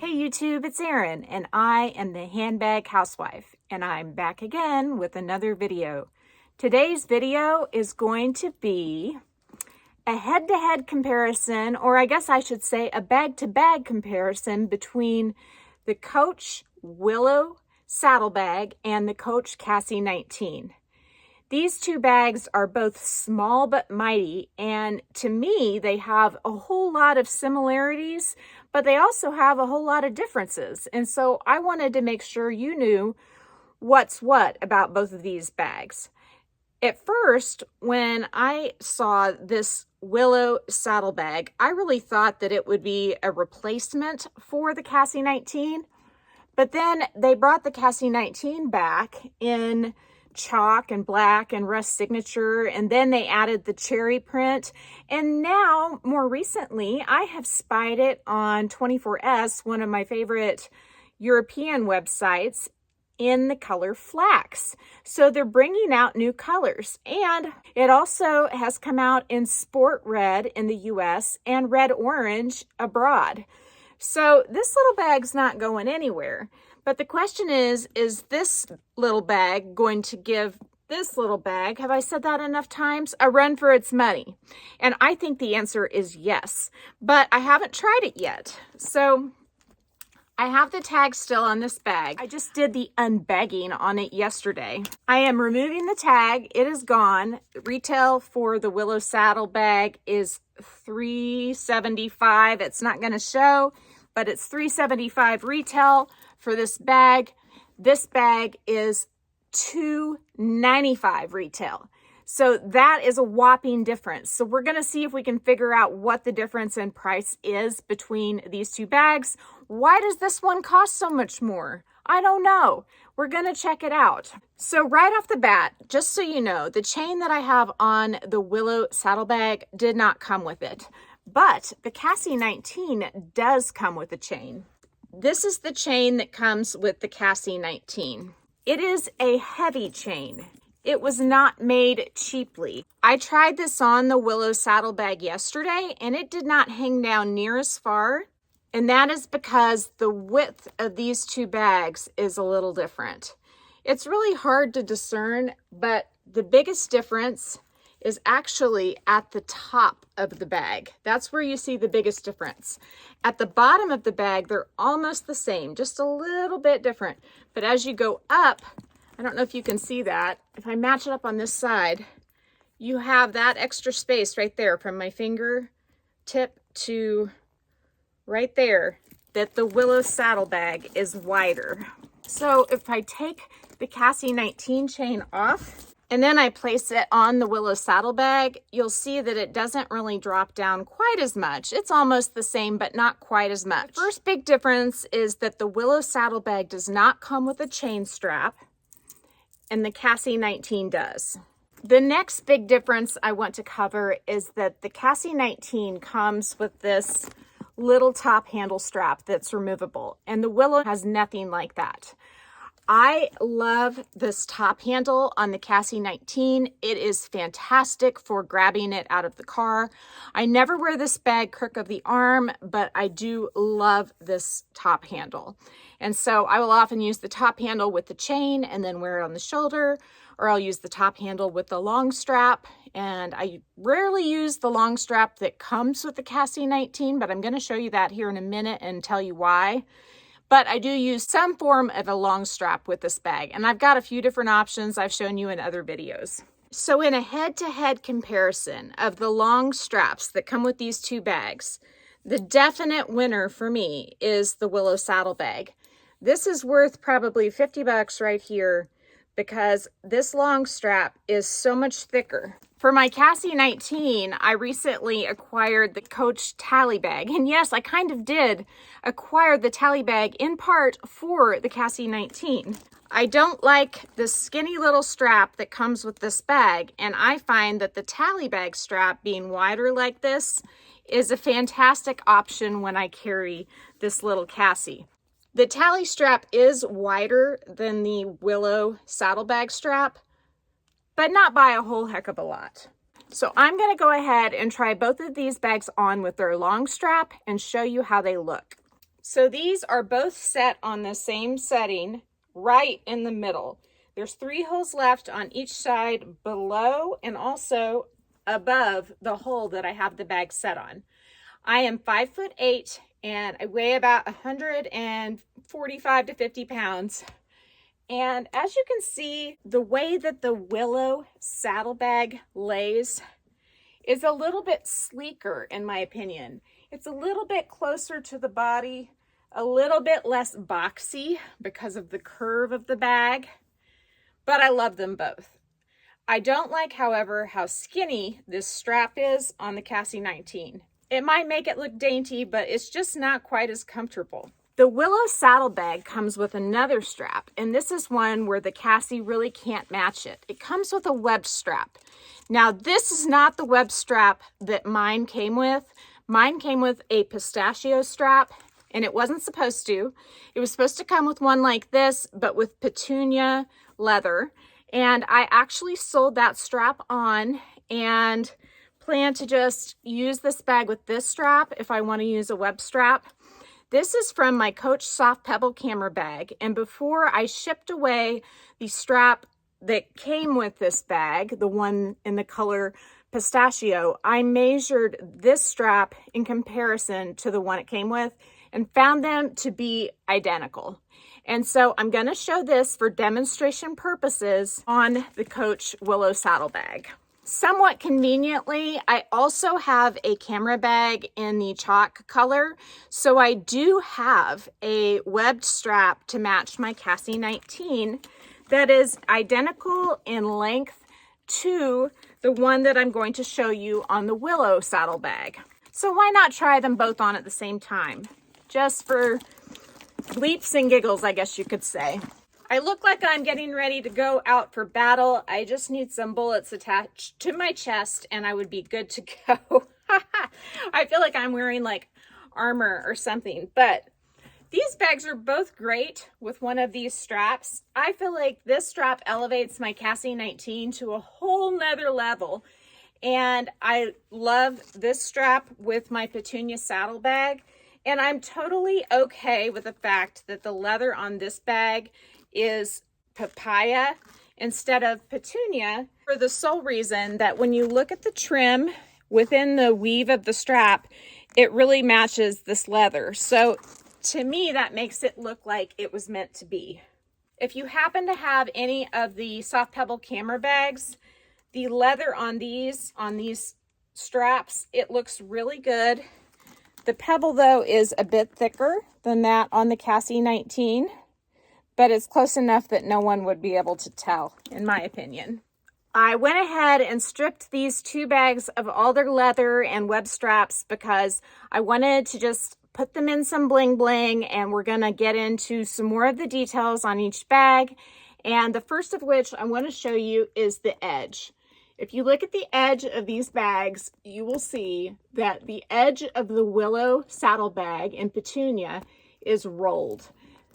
Hey YouTube, it's Erin, and I am the Handbag Housewife, and I'm back again with another video. Today's video is going to be a head-to-head comparison, or I guess I should say a bag-to-bag comparison between the Coach Willow saddlebag and the Coach Cassie 19. These two bags are both small but mighty, and to me, they have a whole lot of similarities, but they also have a whole lot of differences. And so I wanted to make sure you knew what's what about both of these bags. At first, when I saw this Willow saddlebag, I really thought that it would be a replacement for the Cassie 19, but then they brought the Cassie 19 back in chalk and black and rust signature, and then they added the cherry print, and now more recently I have spied it on 24S, one of my favorite European websites, in the color flax. So they're bringing out new colors, and it also has come out in sport red in the US and red orange abroad. So this little bag's not going anywhere. But the question is this little bag going to give this little bag, have I said that enough times, a run for its money? And I think the answer is yes, but I haven't tried it yet. So I have the tag still on this bag. I just did the unbagging on it yesterday. I am removing the tag. It is gone. Retail for the Willow saddlebag is $3.75. It's not going to show, but it's $3.75 retail for this bag. This bag is $2.95 retail. So that is a whopping difference. So we're going to see if we can figure out what the difference in price is between these two bags. Why does this one cost so much more? I don't know. We're going to check it out. So right off the bat, just so you know, the chain that I have on the Willow saddlebag did not come with it, but the Cassie 19 does come with a chain. This is the chain that comes with the Cassie 19. It is a heavy chain. It was not made cheaply. I tried this on the Willow saddlebag yesterday, and it did not hang down near as far. And that is because the width of these two bags is a little different. It's really hard to discern, but the biggest difference is actually at the top of the bag. That's where you see the biggest difference. At the bottom of the bag, they're almost the same, just a little bit different. But as you go up, I don't know if you can see that. If I match it up on this side, you have that extra space right there from my finger tip to right there, that the Willow saddlebag is wider. So if I take the Cassie 19 chain off, and then I place it on the Willow saddlebag, you'll see that it doesn't really drop down quite as much. It's almost the same, but not quite as much. The first big difference is that the Willow saddlebag does not come with a chain strap, and the Cassie 19 does. The next big difference I want to cover is that the Cassie 19 comes with this little top handle strap that's removable, and the Willow has nothing like that. I love this top handle on the Cassie 19. It is fantastic for grabbing it out of the car. I never wear this bag crook of the arm, but I do love this top handle. And so I will often use the top handle with the chain and then wear it on the shoulder, or I'll use the top handle with the long strap. And I rarely use the long strap that comes with the Cassie 19, but I'm going to show you that here in a minute and tell you why. But I do use some form of a long strap with this bag, and I've got a few different options I've shown you in other videos. So in a head-to-head comparison of the long straps that come with these two bags, the definite winner for me is the Willow saddlebag. This is worth probably 50 bucks right here because this long strap is so much thicker. For my Cassie 19, I recently acquired the Coach Tali bag. And yes, I kind of did acquire the Tali bag in part for the Cassie 19. I don't like the skinny little strap that comes with this bag, and I find that the Tali bag strap being wider like this is a fantastic option when I carry this little Cassie. The Tali strap is wider than the Willow saddlebag strap, but not by a whole heck of a lot. So I'm going to go ahead and try both of these bags on with their long strap and show you how they look. So these are both set on the same setting, right in the middle. There's 3 holes left on each side below and also above the hole that I have the bag set on. I am 5'8" and I weigh about 145 to 50 pounds. And as you can see, the way that the Willow saddlebag lays is a little bit sleeker in my opinion. It's a little bit closer to the body, a little bit less boxy because of the curve of the bag, but I love them both. I don't like, however, how skinny this strap is on the Cassie 19. It might make it look dainty, but it's just not quite as comfortable. The Willow saddlebag comes with another strap, and this is one where the Cassie really can't match it. It comes with a web strap. Now, this is not the web strap that mine came with. Mine came with a pistachio strap, and it wasn't supposed to. It was supposed to come with one like this, but with Petunia leather. And I actually sold that strap on and plan to just use this bag with this strap if I want to use a web strap. This is from my Coach Soft Pebble camera bag, and before I shipped away the strap that came with this bag, the one in the color pistachio, I measured this strap in comparison to the one it came with and found them to be identical. And so I'm going to show this for demonstration purposes on the Coach Willow saddlebag. Somewhat conveniently, I also have a camera bag in the chalk color, so I do have a webbed strap to match my Cassie 19 that is identical in length to the one that I'm going to show you on the Willow saddlebag. So why not try them both on at the same time? Just for bleeps and giggles, I guess you could say. I look like I'm getting ready to go out for battle. I just need some bullets attached to my chest and I would be good to go. I feel like I'm wearing like armor or something, but these bags are both great with one of these straps. I feel like this strap elevates my Cassie 19 to a whole nother level. And I love this strap with my Petunia saddlebag. And I'm totally okay with the fact that the leather on this bag is Papaya instead of Petunia, for the sole reason that when you look at the trim within the weave of the strap, it really matches this leather. So to me, that makes it look like it was meant to be. If you happen to have any of the Soft Pebble camera bags, the leather on these straps, it looks really good. The Pebble, though, is a bit thicker than that on the Cassie 19, but it's close enough that no one would be able to tell, in my opinion. I went ahead and stripped these 2 bags of all their leather and web straps because I wanted to just put them in some bling bling, and we're going to get into some more of the details on each bag. And the first of which I want to show you is the edge. If you look at the edge of these bags, you will see that the edge of the Willow saddlebag in Petunia is rolled.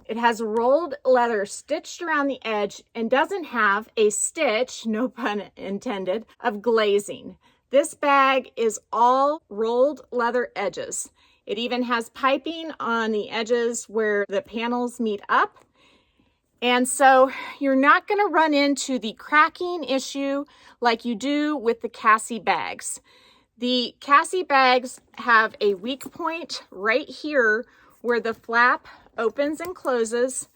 It has rolled leather stitched around the edge and doesn't have a stitch, no pun intended, of glazing. This bag is all rolled leather edges. It even has piping on the edges where the panels meet up. And so you're not going to run into the cracking issue like you do with the Cassie bags. The Cassie bags have a weak point right here where the flap opens and closes,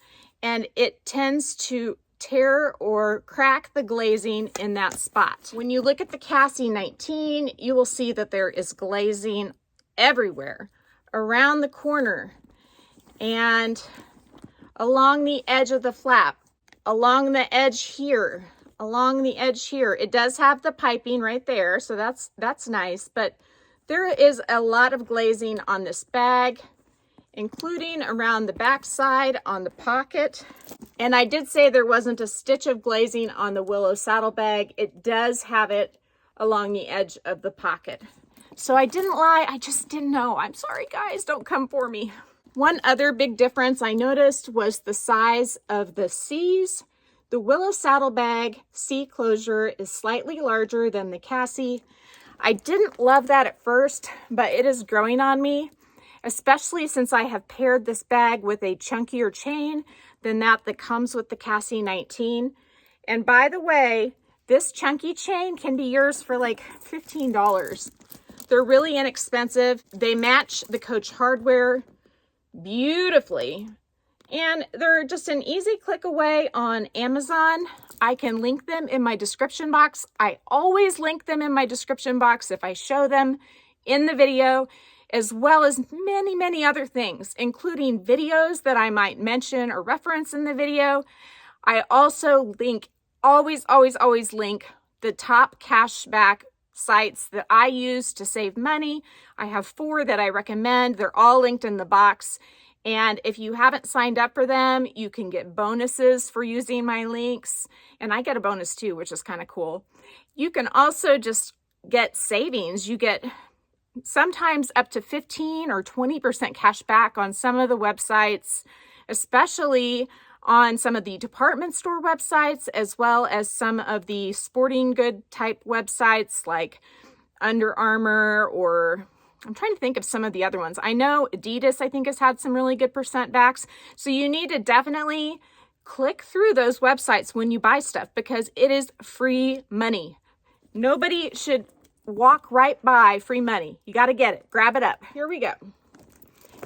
and it tends to tear or crack the glazing in that spot. When you look at the Cassie 19, you will see that there is glazing everywhere, around the corner, and along the edge of the flap, along the edge here, along the edge here. It does have the piping right there, so that's nice, but there is a lot of glazing on this bag, including around the back side on the pocket. And I did say there wasn't a stitch of glazing on the Willow saddlebag. It does have it along the edge of the pocket. So I didn't lie, I just didn't know. I'm sorry guys, don't come for me. One other big difference I noticed was the size of the C's. The Willow saddlebag C closure is slightly larger than the Cassie. I didn't love that at first, but it is growing on me. especially since I have paired this bag with a chunkier chain than that comes with the Cassie 19. And by the way, this chunky chain can be yours for like $15. They're really inexpensive. They match the Coach hardware beautifully. And they're just an easy click away on Amazon. I can link them in my description box. I always link them in my description box if I show them in the video, as well as many, many other things, including videos that I might mention or reference in the video. I also link, always link the top cashback sites that I use to save money. I have 4 that I recommend. They're all linked in the box. And if you haven't signed up for them, you can get bonuses for using my links. And I get a bonus too, which is kind of cool. You can also just get savings. You get sometimes up to 15 or 20% cash back on some of the websites, especially on some of the department store websites, as well as some of the sporting good type websites like Under Armour, or I'm trying to think of some of the other ones. I know Adidas, I think, has had some really good percent backs. So you need to definitely click through those websites when you buy stuff, because it is free money. Nobody should walk right by free money. You got to get it. Grab it up. Here we go.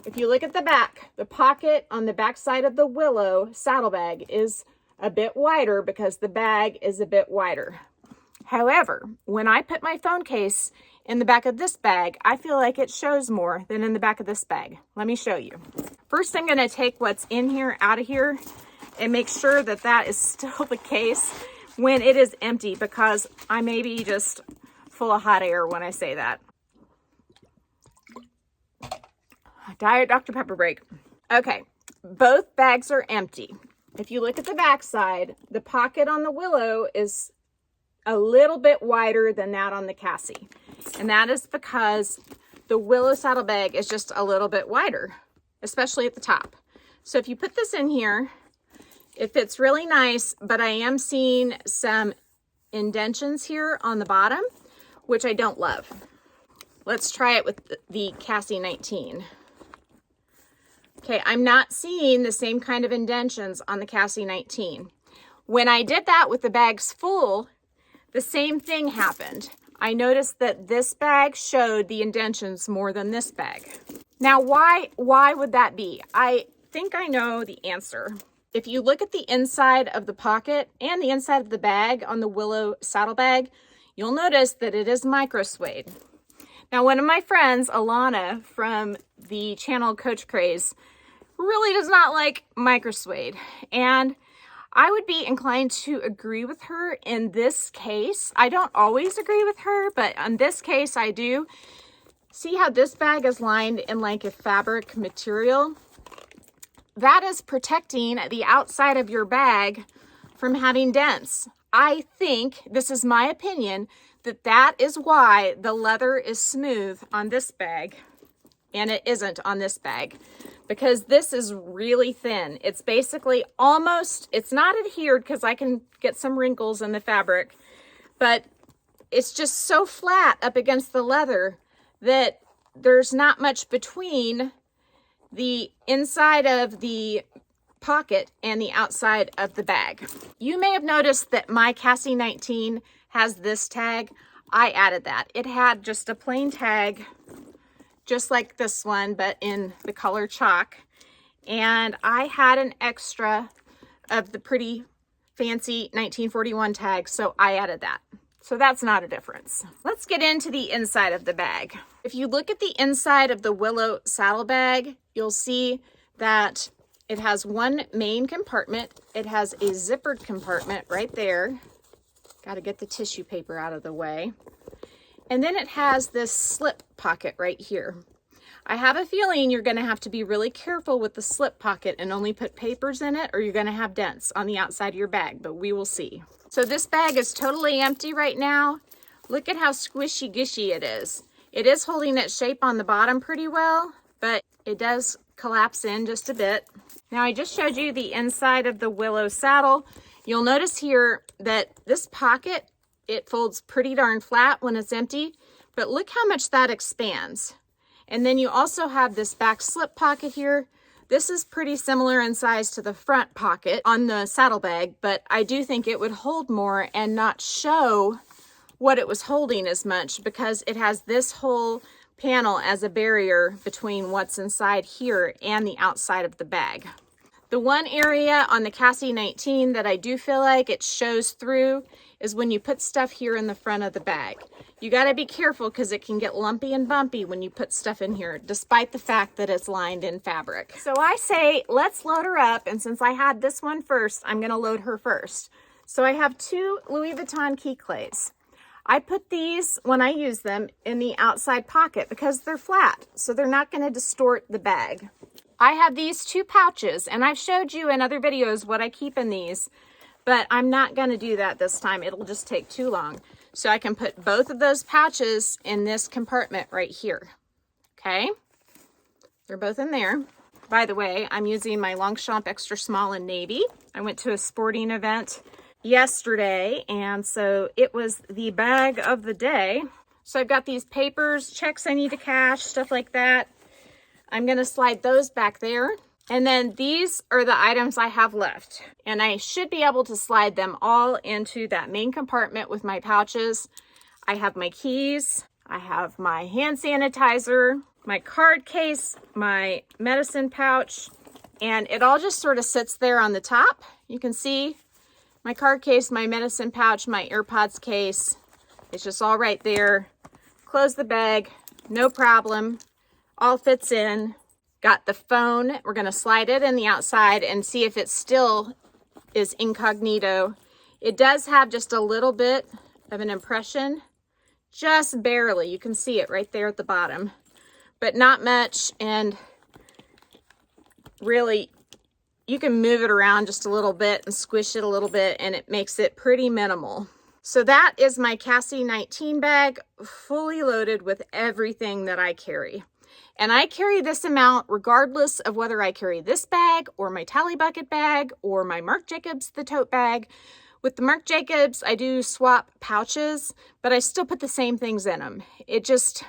If you look at the back, the pocket on the back side of the Willow saddlebag is a bit wider because the bag is a bit wider. However, when I put my phone case in the back of this bag, I feel like it shows more than in the back of this bag. Let me show you. First, I'm going to take what's in here out of here and make sure that that is still the case when it is empty, because I may be just full of hot air when I say that. Diet Dr. Pepper break. Okay, both bags are empty. If you look at the back side, the pocket on the Willow is a little bit wider than that on the Cassie. And that is because the Willow saddlebag is just a little bit wider, especially at the top. So if you put this in here, it fits really nice, but I am seeing some indentions here on the bottom, which I don't love. Let's try it with the Cassie 19. Okay, I'm not seeing the same kind of indentions on the Cassie 19. When I did that with the bags full, the same thing happened. I noticed that this bag showed the indentions more than this bag. Now, why would that be? I think I know the answer. If you look at the inside of the pocket and the inside of the bag on the Willow saddlebag, you'll notice that it is micro suede. Now, one of my friends, Alana from the channel Coach Craze, really does not like micro suede, and I would be inclined to agree with her in this case. I don't always agree with her, but on this case I do. See how this bag is lined in like a fabric material? That is protecting the outside of your bag from having dents. I think, this is my opinion, that is why the leather is smooth on this bag and it isn't on this bag, because this is really thin. It's basically almost, it's not adhered because I can get some wrinkles in the fabric, but it's just so flat up against the leather that there's not much between the inside of the pocket and the outside of the bag. You may have noticed that my Cassie 19 has this tag. I added that. It had just a plain tag, just like this one, but in the color chalk. And I had an extra of the pretty fancy 1941 tag, so I added that. So that's not a difference. Let's get into the inside of the bag. If you look at the inside of the Willow saddlebag, you'll see that it has one main compartment. It has a zippered compartment right there. Got to get the tissue paper out of the way. And then it has this slip pocket right here. I have a feeling you're going to have to be really careful with the slip pocket and only put papers in it, or you're going to have dents on the outside of your bag, but we will see. So this bag is totally empty right now. Look at how squishy gushy it is. It is holding its shape on the bottom pretty well, but it does collapse in just a bit. Now I just showed you the inside of the Willow saddle. You'll notice here that this pocket, it folds pretty darn flat when it's empty, but look how much that expands. And then you also have this back slip pocket here. This is pretty similar in size to the front pocket on the saddlebag, but I do think it would hold more and not show what it was holding as much because it has this whole panel as a barrier between what's inside here and the outside of the bag. The one area on the Cassie 19 that I do feel like it shows through is when you put stuff here in the front of the bag. You got to be careful because it can get lumpy and bumpy when you put stuff in here, despite the fact that it's lined in fabric. So I say, let's load her up. And since I had this one first, I'm going to load her first. So I have 2 Louis Vuitton key clays. I put these, when I use them, in the outside pocket because they're flat, so they're not going to distort the bag. I have these 2 pouches, and I've showed you in other videos what I keep in these, but I'm not going to do that this time. It'll just take too long. So I can put both of those pouches in this compartment right here. Okay? They're both in there. By the way, I'm using my Longchamp extra small in navy. I went to a sporting event yesterday, and so it was the bag of the day. So I've got these papers, checks I need to cash, stuff like that. I'm going to slide those back there. And then these are the items I have left. And I should be able to slide them all into that main compartment with my pouches. I have my keys, I have my hand sanitizer, my card case, my medicine pouch, and it all just sort of sits there on the top. You can see my card case, my medicine pouch, my AirPods case. It's just all right there. Close the bag, no problem. All fits in. Got the phone. We're going to slide it in the outside and see if it still is incognito. It does have just a little bit of an impression, just barely. You can see it right there at the bottom, but not much. And really, you can move it around just a little bit and squish it a little bit, and it makes it pretty minimal. So that is my Cassie 19 bag, fully loaded with everything that I carry. And I carry this amount regardless of whether I carry this bag or my Tali bucket bag or my Marc Jacobs, the tote bag. With the Marc Jacobs, I do swap pouches, but I still put the same things in them. It just,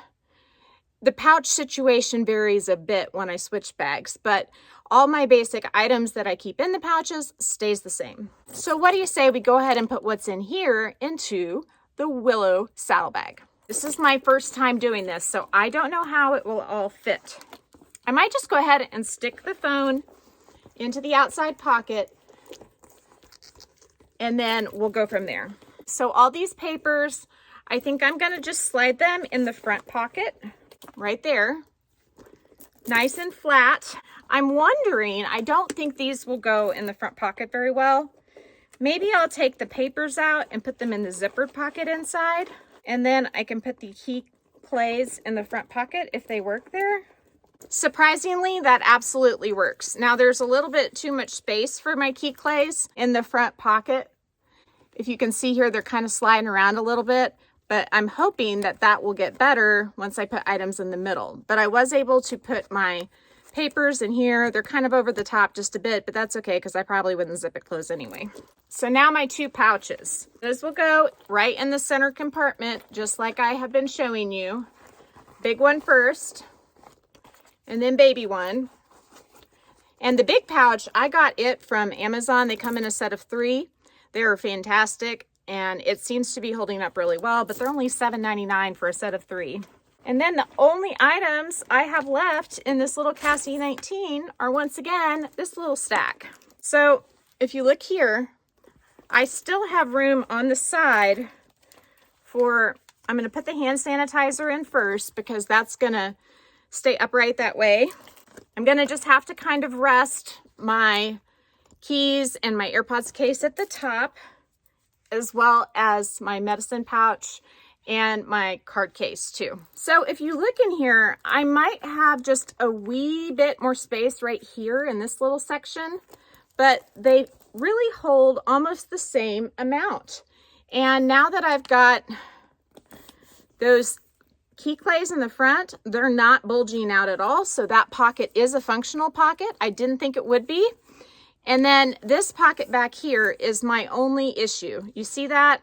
the pouch situation varies a bit when I switch bags, but all my basic items that I keep in the pouches stays the same. So what do you say we go ahead and put what's in here into the Willow saddlebag? This is my first time doing this, so I don't know how it will all fit. I might just go ahead and stick the phone into the outside pocket, and then we'll go from there. So all these papers, I think I'm going to just slide them in the front pocket right there, nice and flat. I'm wondering, I don't think these will go in the front pocket very well. Maybe I'll take the papers out and put them in the zippered pocket inside. And then I can put the key clays in the front pocket if they work there. Surprisingly, that absolutely works. Now there's a little bit too much space for my key clays in the front pocket. If you can see here, they're kind of sliding around a little bit, but I'm hoping that that will get better once I put items in the middle. But I was able to put my papers in here. They're kind of over the top just a bit, but that's okay because I probably wouldn't zip it closed anyway. So now my 2 pouches. Those will go right in the center compartment, just like I have been showing you. Big one first, and then baby one. And the big pouch, I got it from Amazon. They come in a set of 3. They're fantastic, and it seems to be holding up really well, but they're only $7.99 for a set of 3. And then the only items I have left in this little Cassie 19 are, once again, this little stack. So if you look here, I still have room on the side for, I'm going to put the hand sanitizer in first because that's going to stay upright that way. I'm going to just have to kind of rest my keys and my AirPods case at the top, as well as my medicine pouch and my card case too. So if you look in here, I might have just a wee bit more space right here in this little section, but they really hold almost the same amount. And now that I've got those key clays in the front, they're not bulging out at all. So that pocket is a functional pocket. I didn't think it would be. And then this pocket back here is my only issue. You see that?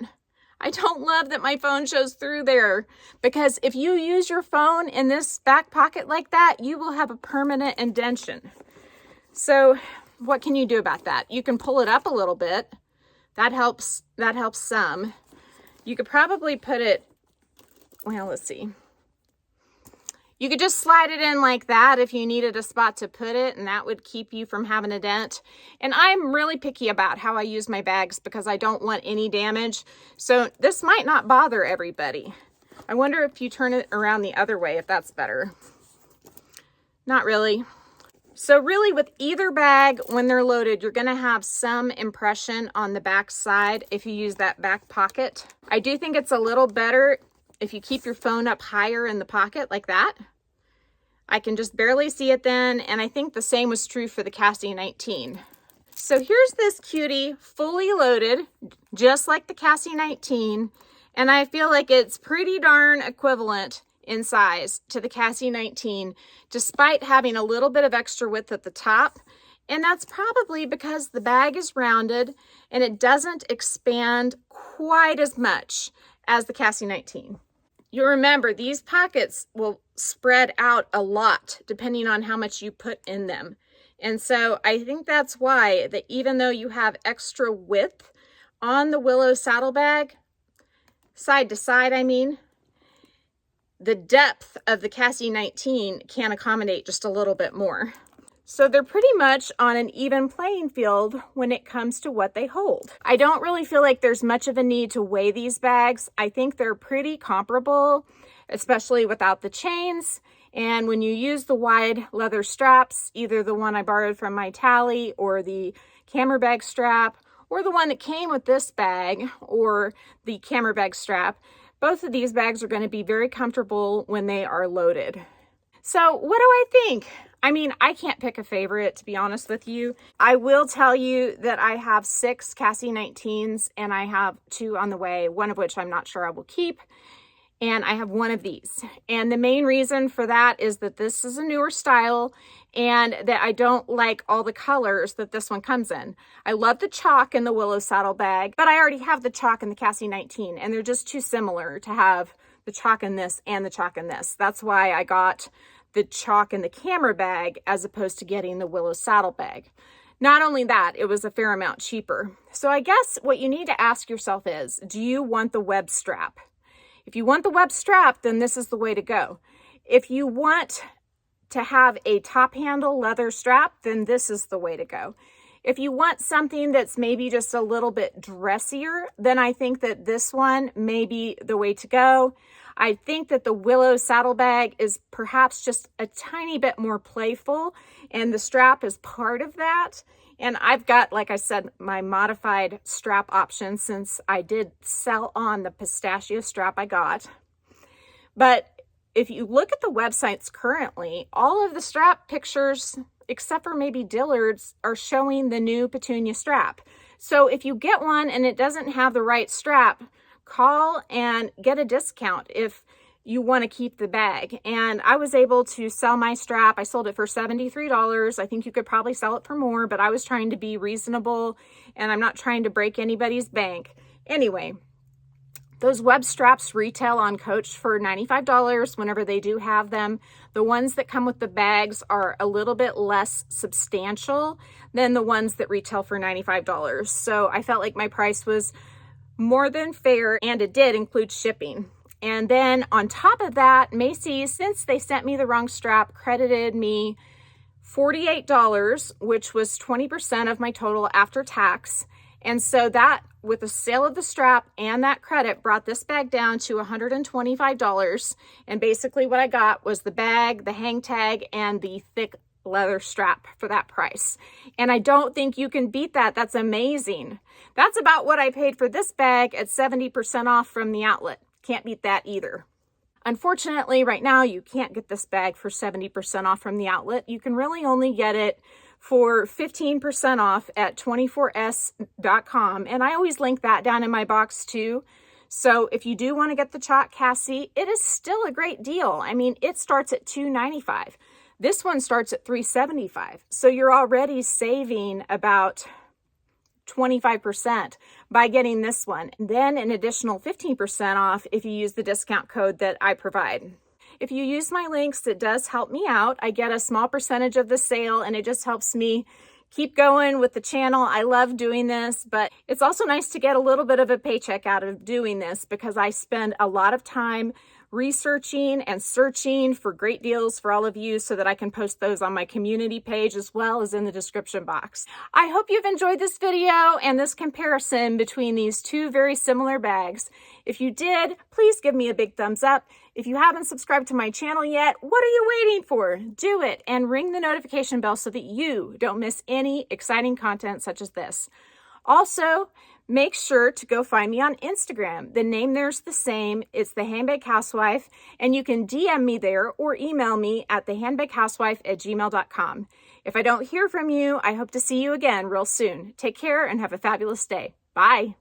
I don't love that my phone shows through there, because if you use your phone in this back pocket like that, you will have a permanent indention. So what can you do about that? You can pull it up a little bit. That helps some. You could probably put it, well, let's see. You could just slide it in like that if you needed a spot to put it, and that would keep you from having a dent. And I'm really picky about how I use my bags because I don't want any damage. So this might not bother everybody. I wonder if you turn it around the other way, if that's better. Not really. So really with either bag, when they're loaded, you're gonna have some impression on the back side if you use that back pocket. I do think it's a little better if you keep your phone up higher in the pocket like that. I can just barely see it then, and I think the same was true for the Cassie 19. So here's this cutie fully loaded, just like the Cassie 19, and I feel like it's pretty darn equivalent in size to the Cassie 19, despite having a little bit of extra width at the top. And that's probably because the bag is rounded and it doesn't expand quite as much as the Cassie 19. You'll remember these pockets will spread out a lot depending on how much you put in them. And so I think that's why that even though you have extra width on the Willow saddlebag, side to side, I mean, the depth of the Cassie 19 can accommodate just a little bit more. So they're pretty much on an even playing field when it comes to what they hold. I don't really feel like there's much of a need to weigh these bags. I think they're pretty comparable, especially without the chains. And when you use the wide leather straps, either the one I borrowed from my Tali or the camera bag strap, or the one that came with this bag or the camera bag strap, both of these bags are going to be very comfortable when they are loaded. So what do I think? I mean, I can't pick a favorite, to be honest with you. I will tell you that I have 6 Cassie 19s and I have 2 on the way, one of which I'm not sure I will keep. And I have one of these. And the main reason for that is that this is a newer style and that I don't like all the colors that this one comes in. I love the chalk in the Willow saddlebag, but I already have the chalk in the Cassie 19 and they're just too similar to have the chalk in this and the chalk in this. That's why I got the chalk in the camera bag as opposed to getting the Willow saddlebag. Not only that, it was a fair amount cheaper. So I guess what you need to ask yourself is, do you want the web strap? If you want the web strap, then this is the way to go. If you want to have a top handle leather strap, then this is the way to go. If you want something that's maybe just a little bit dressier, then I think that this one may be the way to go. I think that the Willow saddlebag is perhaps just a tiny bit more playful, and the strap is part of that. And I've got, like I said, my modified strap option since I did sell on the pistachio strap I got. But if you look at the websites currently, all of the strap pictures, except for maybe Dillard's, are showing the new Petunia strap. So if you get one and it doesn't have the right strap, call and get a discount if you want to keep the bag. And I was able to sell my strap. I sold it for $73. I think you could probably sell it for more, but I was trying to be reasonable and I'm not trying to break anybody's bank. Anyway, those web straps retail on Coach for $95 whenever they do have them. The ones that come with the bags are a little bit less substantial than the ones that retail for $95. So I felt like my price was more than fair, and it did include shipping. And then on top of that, Macys, since they sent me the wrong strap, credited me $48, which was 20% of my total after tax. And so that, with the sale of the strap and that credit, brought this bag down to $125. And basically what I got was the bag, the hang tag, and the thick leather strap for that price. And I don't think you can beat that. That's amazing. That's about what I paid for this bag at 70% off from the outlet. Can't beat that either. Unfortunately, right now you can't get this bag for 70% off from the outlet. You can really only get it for 15% off at 24s.com. And I always link that down in my box too. So if you do want to get the Coach Cassie, it is still a great deal. I mean, it starts at $295. This one starts at $375. So you're already saving about 25%. by getting this one. And then an additional 15% off if you use the discount code that I provide. If you use my links, it does help me out. I get a small percentage of the sale, and it just helps me keep going with the channel. I love doing this, but it's also nice to get a little bit of a paycheck out of doing this because I spend a lot of time researching and searching for great deals for all of you so that I can post those on my community page as well as in the description box. I hope you've enjoyed this video and this comparison between these two very similar bags. If you did, please give me a big thumbs up. If you haven't subscribed to my channel yet, what are you waiting for? Do it and ring the notification bell so that you don't miss any exciting content such as this. Also, make sure to go find me on Instagram. The name there's the same. It's The Handbag Housewife, and you can DM me there or email me at thehandbaghousewife@gmail.com. If I don't hear from you, I hope to see you again real soon. Take care and have a fabulous day. Bye.